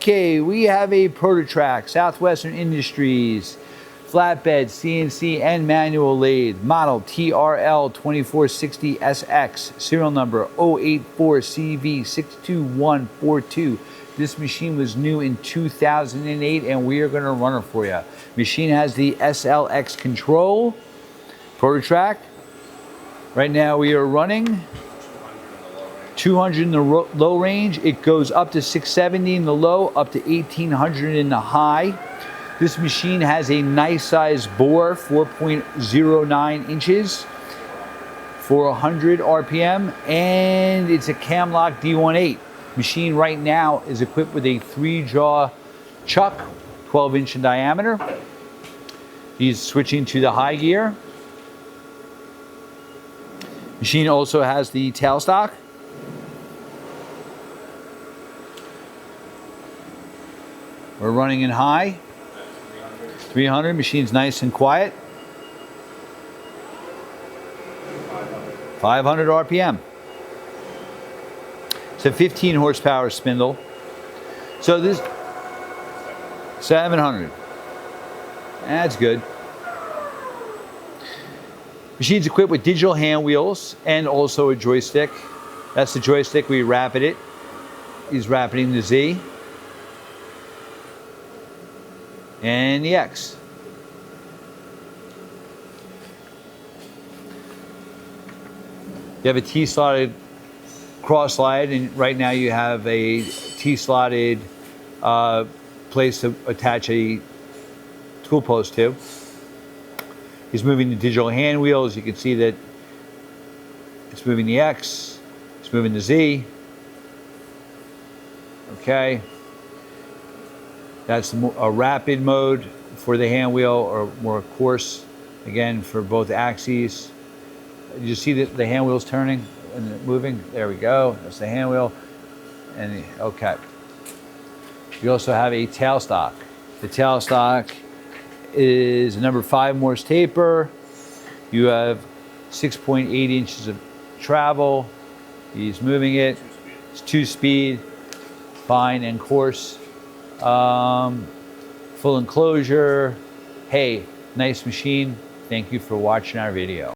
Okay, we have a Trak Southwestern Industries flatbed CNC and manual lathe, model TRL 2460Sx, serial number 084CV62142. This machine was new in 2008 and we are going to run it for you. Machine has the SLX control, Trak. Right now we are running 200 in the low range. It goes up to 670 in the low, up to 1800 in the high. This machine has a nice size bore, 4.09 inches for 100 RPM, and it's a CAMLOCK D18. Machine right now is equipped with a 3-jaw chuck, 12-inch in diameter. He's switching to the high gear. Machine also has the tailstock. We're running in high, 300, machine's nice and quiet. 500 RPM. It's a 15 horsepower spindle. So this, 700. That's good. Machine's equipped with digital hand wheels and also a joystick. That's the joystick, we rapid it. He's rapiding the Z. And the X. You have a T-slotted cross slide, and right now you have a T-slotted place to attach a tool post to. He's moving the digital hand wheels. You can see that it's moving the X, it's moving the Z. Okay. That's a rapid mode for the hand wheel, or more coarse, again, for both axes. You see that the hand wheel's turning and moving? There we go. That's the hand wheel. And okay. You also have a tailstock. The tailstock is a number 5 Morse taper. You have 6.8 inches of travel. He's moving it. It's 2-speed, fine and coarse. Full enclosure. Hey, nice machine. Thank you for watching our video.